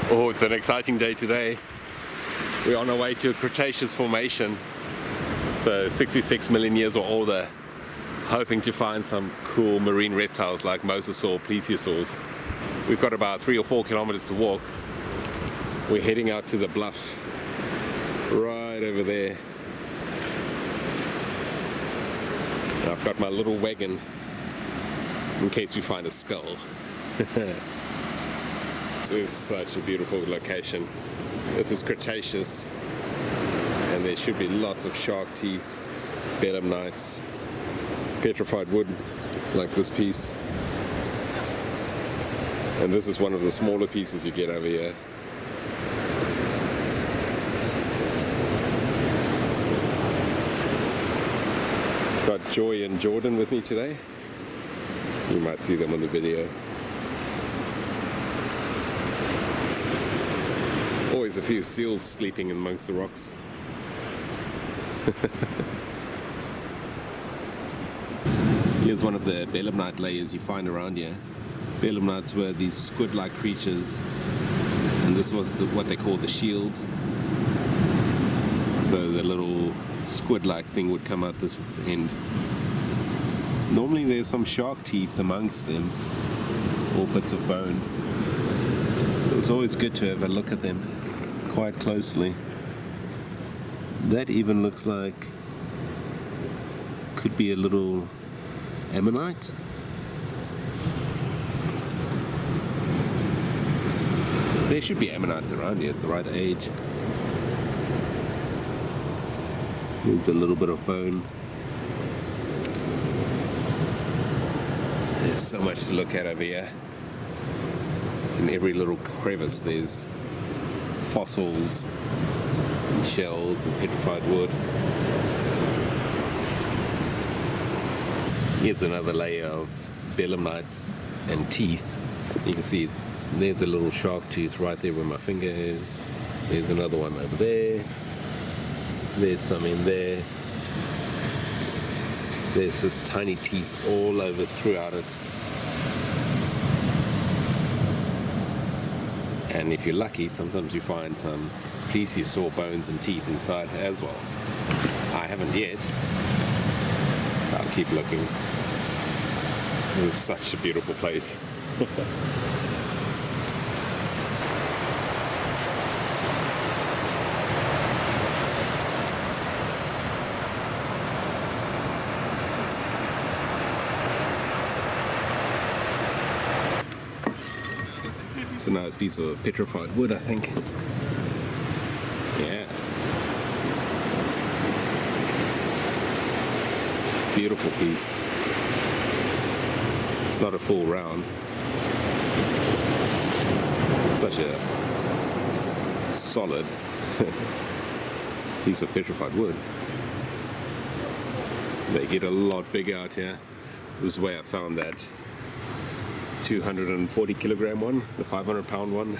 Oh, it's an exciting day today. We're on our way to a Cretaceous formation, so 66 million years or older, hoping to find some cool marine reptiles like mosasaur, plesiosaurs. We've got about 3 or 4 kilometers to walk. We're heading out to the bluff right over there. And I've got my little wagon in case we find a skull. This is such a beautiful location. This is Cretaceous, and there should be lots of shark teeth, belemnites, petrified wood like this piece. And this is one of the smaller pieces you get over here. Got Joy and Jordon with me today. You might see them on the video. Always a few seals sleeping amongst the rocks. Here's one of the belemnite layers you find around here. Belemnites were these squid-like creatures, and this was what they call the shield. So the little squid-like thing would come out this end. Normally there's some shark teeth amongst them, or bits of bone. So it's always good to have a look at them quite closely. That even looks like could be a little ammonite. There should be ammonites around here, it's the right age. Needs a little bit of bone. There's so much to look at over here. In every little crevice there's fossils and shells and petrified wood. Here's another layer of belemnites and teeth. You can see there's a little shark tooth right there where my finger is. There's another one over there. There's some in there. There's just tiny teeth all over throughout it. And if you're lucky, sometimes you find some plesiosaur bones and teeth inside as well. I haven't yet. I'll keep looking. It is such a beautiful place. It's a nice piece of petrified wood, I think. Yeah. Beautiful piece. It's not a full round. It's such a solid piece of petrified wood. They get a lot bigger out here. This is where I found that 240 kilogram one, the 500 pound one.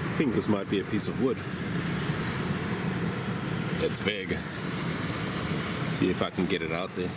I think this might be a piece of wood. It's big. See if I can get it out there.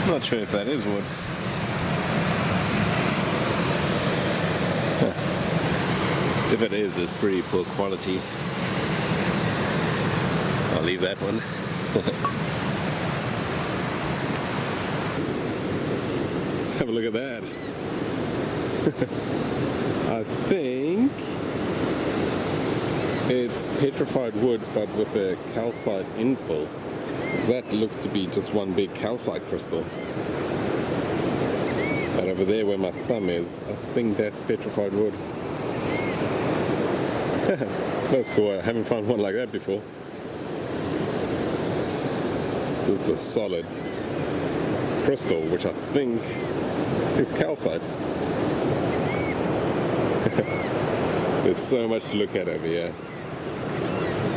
Not sure if that is wood. If it is, it's pretty poor quality. I'll leave that one. Have a look at that. I think it's petrified wood, but with a calcite infill. That looks to be just one big calcite crystal. And over there where my thumb is, I think that's petrified wood. That's cool. I haven't found one like that before. It's just a solid crystal, which I think is calcite. There's so much to look at over here.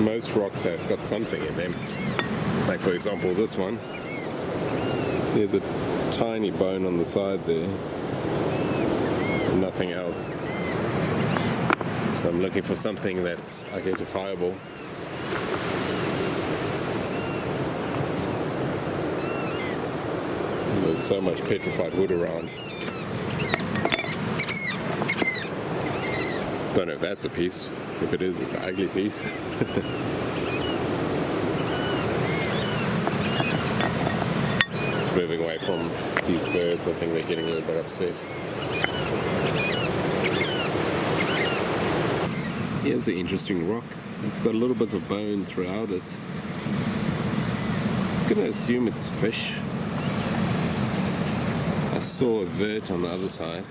Most rocks have got something in them. Like for example this one. There's a tiny bone on the side there. Nothing else. So I'm looking for something that's identifiable. There's so much petrified wood around. Don't know if that's a piece. If it is, it's an ugly piece. Just moving away from these birds. I think they're getting a little bit upset. Here's an interesting rock. It's got a little bit of bone throughout it. I'm gonna assume it's fish. I saw a vert on the other side.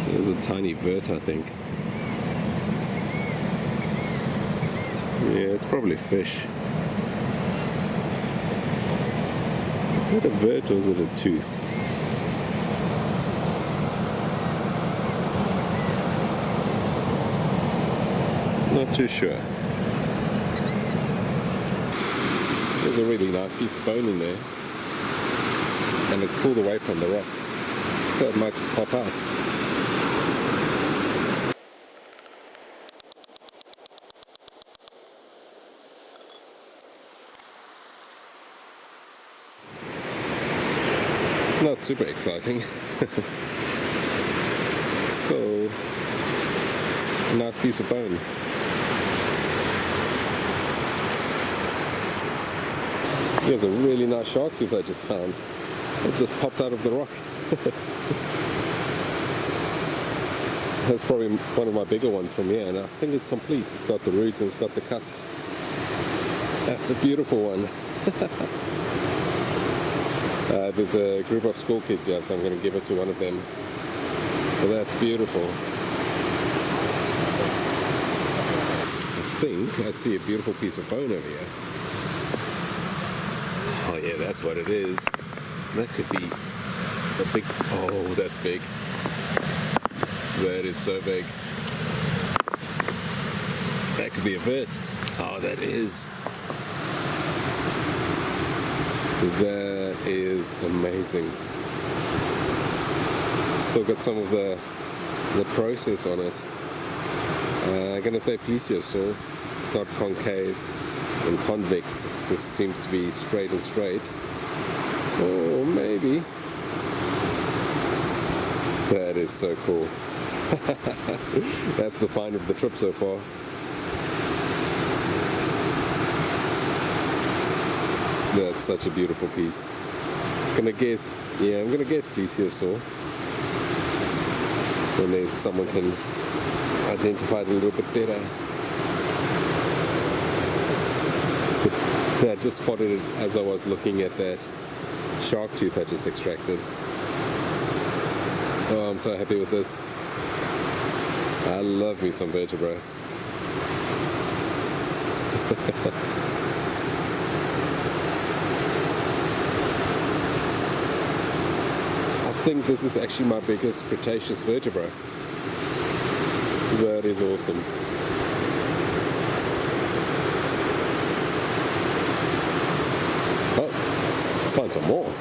There's a tiny vert, I think. Yeah, it's probably fish. Is it a vert or is it a tooth? Not too sure. There's a really nice piece of bone in there, and it's pulled away from the rock, so it might just pop out. Not super exciting. Still a nice piece of bone. Here's a really nice shark tooth I just found. It just popped out of the rock. That's probably one of my bigger ones from here, and I think it's complete. It's got the roots and it's got the cusps. That's a beautiful one. There's a group of school kids here, so I'm going to give it to one of them. But that's beautiful. I think I see a beautiful piece of bone over here. Oh yeah, that's what it is. That could be a big... Oh, that's big. That is so big. That could be a vert. Oh, that is. That is amazing. Still got some of the process on it. I'm gonna say plesiosaur. It's not concave and convex. It just seems to be straight and straight. Or maybe. That is so cool. That's the find of the trip so far. That's such a beautiful piece. I'm gonna guess plesiosaur. Then there's someone can identify it a little bit better. But I just spotted it as I was looking at that shark tooth I just extracted. Oh, I'm so happy with this. I love me some vertebrae. I think this is actually my biggest Cretaceous vertebra. That is awesome. Oh, let's find some more.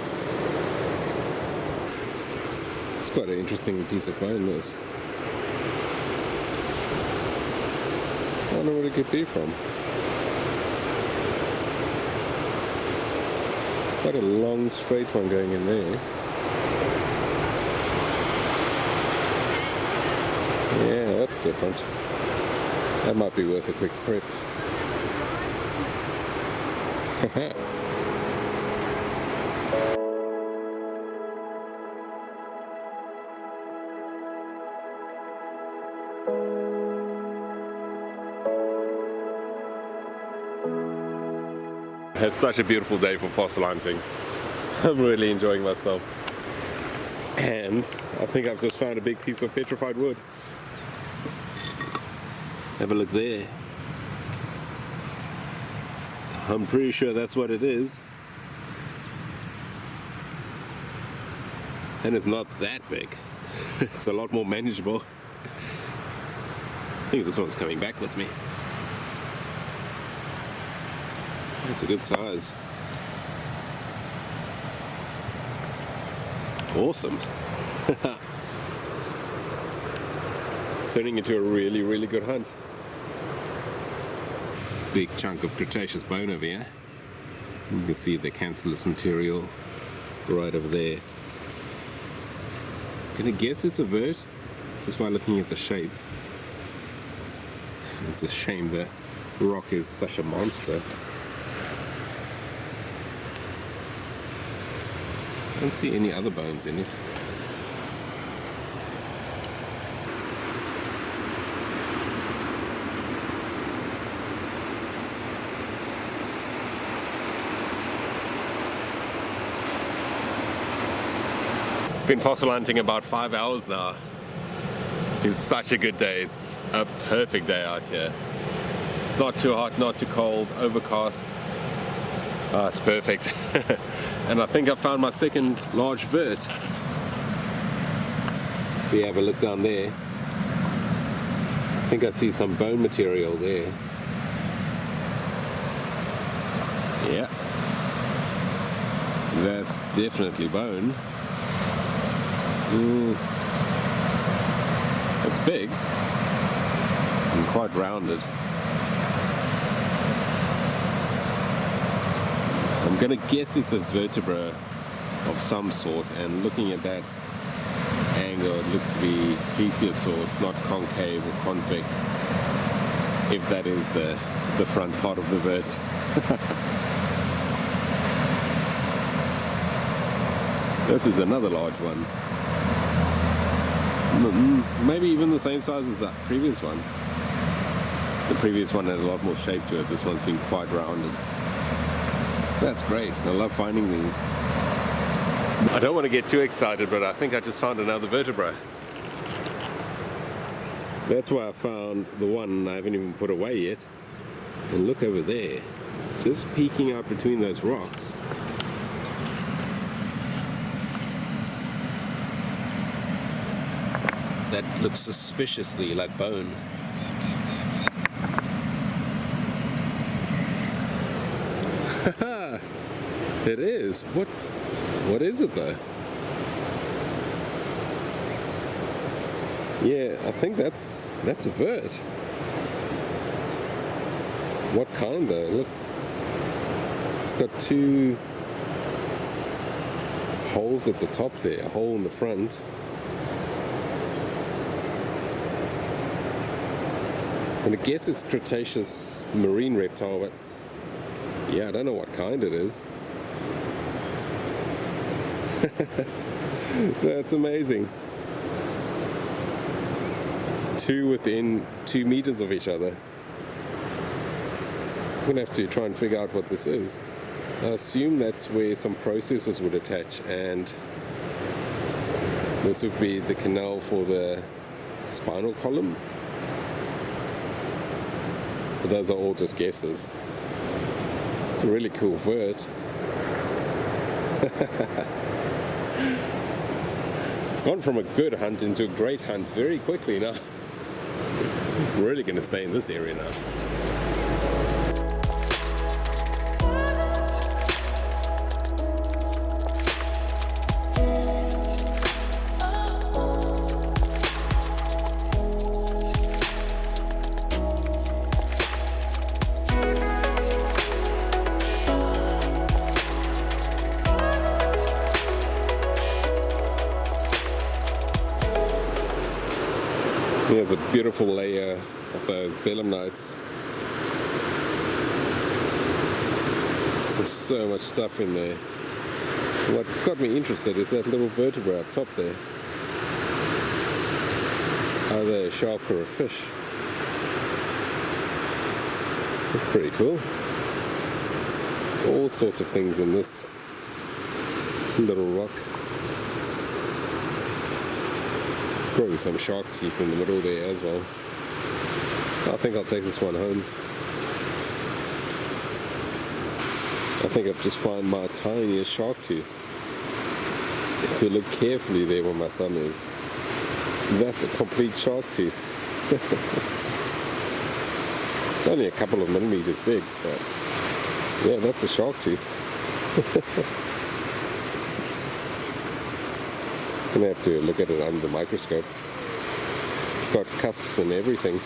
It's quite an interesting piece of bone, this. I don't know where it could be from. Quite a long straight one going in there. Yeah, that's different. That might be worth a quick prep. It's such a beautiful day for fossil hunting. I'm really enjoying myself. And I think I've just found a big piece of petrified wood. Have a look there. I'm pretty sure that's what it is. And it's not that big. It's a lot more manageable. I think this one's coming back with me. It's a good size. Awesome. It's turning into a really, really good hunt. Big chunk of Cretaceous bone over here. You can see the cancellous material right over there. Gonna guess it's a vert, just by looking at the shape. It's a shame that rock is such a monster. I don't see any other bones in it. Been fossil hunting about 5 hours now. It's been such a good day. It's a perfect day out here. Not too hot, not too cold, overcast. Oh, it's perfect. And I think I found my second large vert. If we have a look down there, I think I see some bone material there. Yeah, that's definitely bone. It's big and quite rounded. I'm gonna guess it's a vertebra of some sort, and looking at that angle it looks to be plesiosaur. It's not concave or convex, if that is the front part of the vert. This is another large one. Maybe even the same size as that previous one. The previous one had a lot more shape to it. This one's been quite rounded. That's great. I love finding these. I don't want to get too excited, but I think I just found another vertebra. That's why I found the one I haven't even put away yet. And look over there, just peeking out between those rocks. That looks suspiciously like bone. It is. What is it though? Yeah, I think that's a vert. What kind though? Look, it's got two holes at the top there, a hole in the front. And I guess it's Cretaceous marine reptile, but yeah, I don't know what kind it is. That's amazing. Two within 2 meters of each other. I'm gonna have to try and figure out what this is. I assume that's where some processes would attach, and this would be the canal for the spinal column. But those are all just guesses. It's a really cool vert. It's gone from a good hunt into a great hunt very quickly now. I'm really going to stay in this area now. There's a beautiful layer of those belemnites. There's just so much stuff in there. What got me interested is that little vertebra up top there. Either a shark or a fish. That's pretty cool. There's all sorts of things in this little rock. Probably some shark teeth in the middle there as well. I think I'll take this one home. I think I've just found my tiniest shark tooth. If you look carefully there where my thumb is, that's a complete shark tooth. It's only a couple of millimeters big, but yeah, that's a shark tooth. Gonna have to look at it under the microscope. It's got cusps and everything.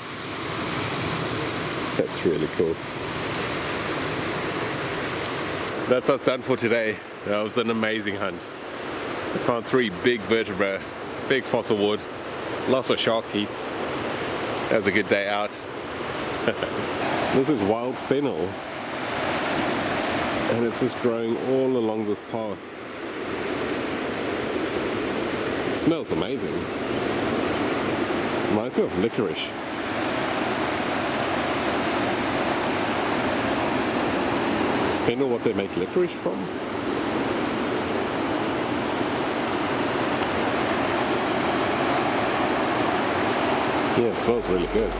That's really cool. That's us done for today. That was an amazing hunt. I found 3 big vertebrae, big fossil wood, lots of shark teeth. That was a good day out. This is wild fennel, and it's just growing all along this path. It smells amazing. Reminds me of licorice. Is fennel what they make licorice from? Yeah, it smells really good.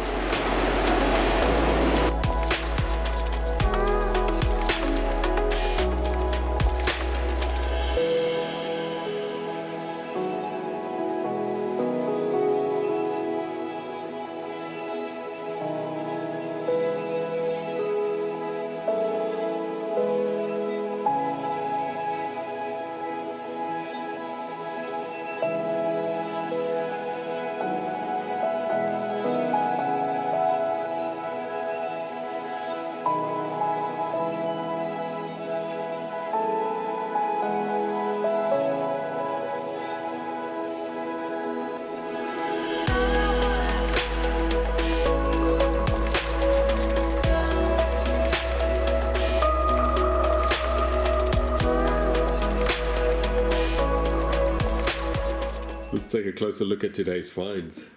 Let's take a closer look at today's finds.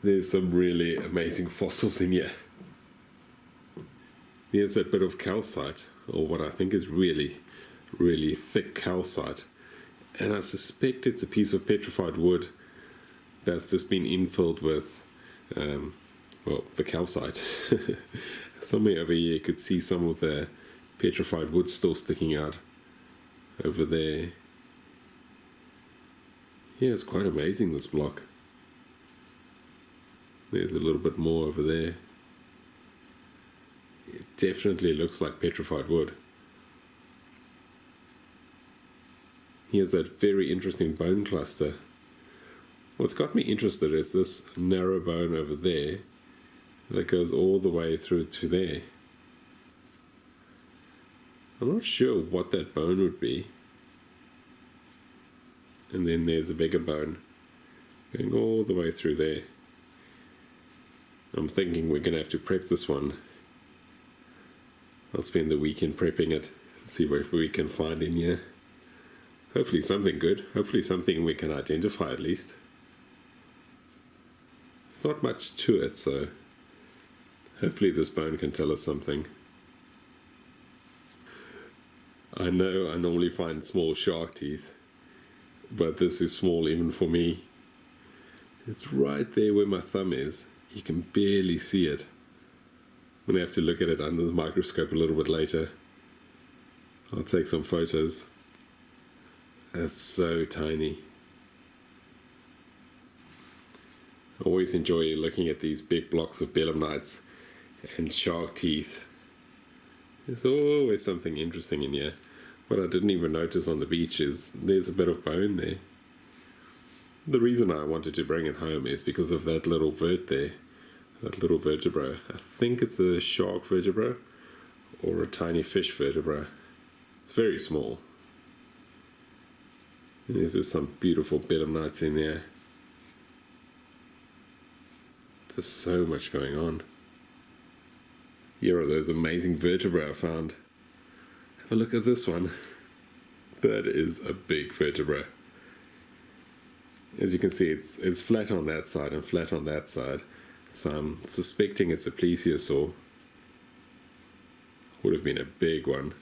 There's some really amazing fossils in here. Here's that bit of calcite, or what I think is really, really thick calcite. And I suspect it's a piece of petrified wood that's just been infilled with, well, the calcite. Somewhere over here you could see some of the petrified wood still sticking out over there. Yeah, it's quite amazing, this block. There's a little bit more over there. It definitely looks like petrified wood. Here's that very interesting bone cluster. What's got me interested is this narrow bone over there that goes all the way through to there. I'm not sure what that bone would be. And then there's a bigger bone going all the way through there. I'm thinking we're going to have to prep this one. I'll spend the weekend prepping it, see what we can find in here. Hopefully something good, hopefully something we can identify at least. There's not much to it, so hopefully this bone can tell us something. I know I normally find small shark teeth, but this is small even for me. It's right there where my thumb is. You can barely see it. I'm going to have to look at it under the microscope a little bit later. I'll take some photos. That's so tiny. I always enjoy looking at these big blocks of belemnites and shark teeth. There's always something interesting in here. What I didn't even notice on the beach is there's a bit of bone there. The reason I wanted to bring it home is because of that little vert there. That little vertebra. I think it's a shark vertebra or a tiny fish vertebra. It's very small. And there's just some beautiful belemnites in there. There's so much going on. Here are those amazing vertebrae I found. Have a look at this one. That is a big vertebra. As you can see, it's flat on that side and flat on that side. So I'm suspecting it's a plesiosaur. Would have been a big one.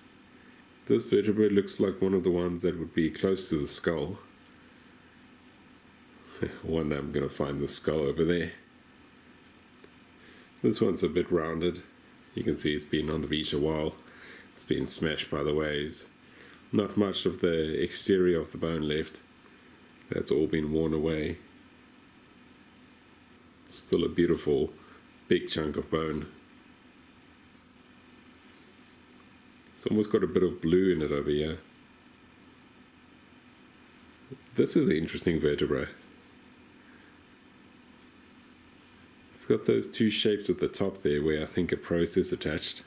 This vertebrae looks like one of the ones that would be close to the skull. One day I'm going to find the skull over there. This one's a bit rounded. You can see it's been on the beach a while. It's been smashed by the waves. Not much of the exterior of the bone left. That's all been worn away. Still a beautiful big chunk of bone. It's almost got a bit of blue in it over here. This is an interesting vertebra. It's got those two shapes at the top there where I think a process attached.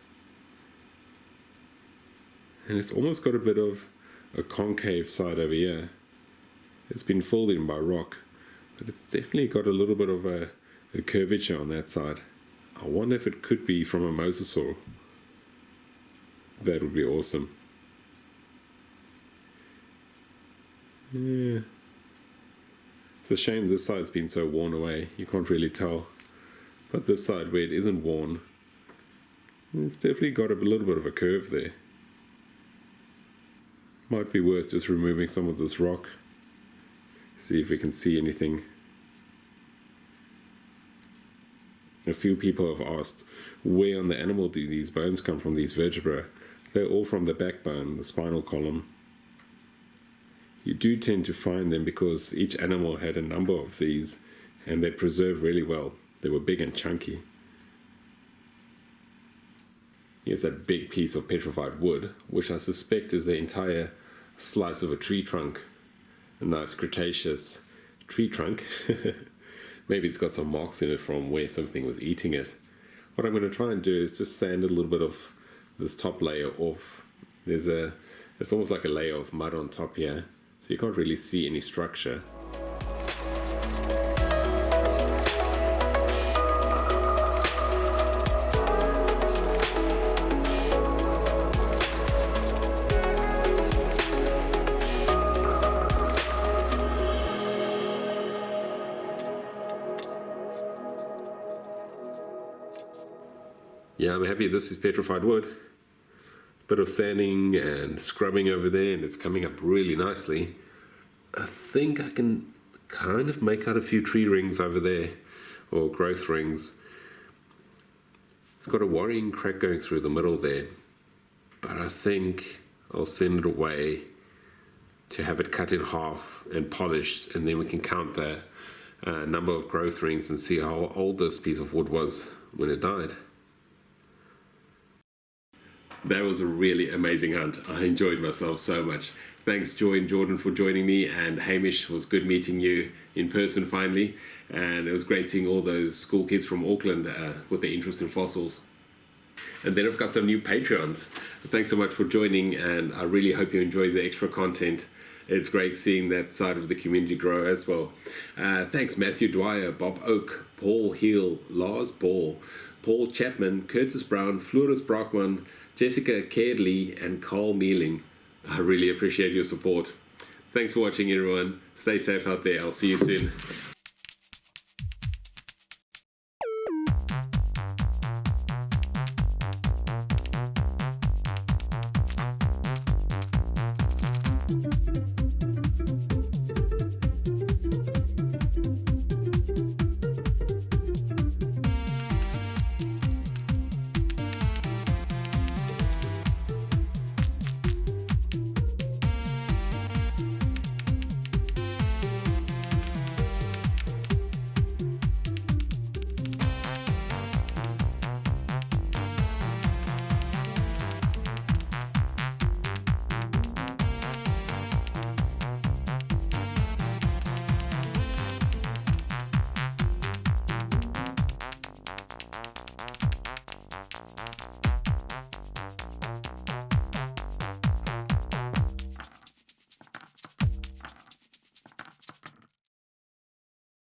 And it's almost got a bit of a concave side over here. It's been filled in by rock, but it's definitely got a little bit of a curvature on that side. I wonder if it could be from a mosasaur. That would be awesome. Yeah. It's a shame this side's been so worn away. You can't really tell. But this side where it isn't worn, it's definitely got a little bit of a curve there. Might be worth just removing some of this rock. See if we can see anything. A few people have asked, where on the animal do these bones come from, these vertebrae? They're all from the backbone, the spinal column. You do tend to find them because each animal had a number of these, and they preserved really well. They were big and chunky. Here's that big piece of petrified wood, which I suspect is the entire slice of a tree trunk. A nice Cretaceous tree trunk. Maybe it's got some marks in it from where something was eating it. What I'm going to try and do is just sand a little bit of this top layer off. It's almost like a layer of mud on top here, so you can't really see any structure. Yeah, I'm happy this is petrified wood. Bit of sanding and scrubbing over there, and it's coming up really nicely. I think I can kind of make out a few tree rings over there, or growth rings. It's got a worrying crack going through the middle there, but I think I'll send it away to have it cut in half and polished, and then we can count the number of growth rings and see how old this piece of wood was when it died. That was a really amazing hunt. I enjoyed myself so much. Thanks Joy and Jordon for joining me, and Hamish, it was good meeting you in person finally, and it was great seeing all those school kids from Auckland with their interest in fossils. And then I've got some new Patreons. Thanks so much for joining, and I really hope you enjoy the extra content. It's great seeing that side of the community grow as well. Thanks Matthew Dwyer, Bob Oak, Paul Heel, Lars Ball, Paul Chapman, Curtis Brown, Floris Brockman, Jessica Cairley, and Carl Mealing. I really appreciate your support. Thanks for watching everyone. Stay safe out there. I'll see you soon.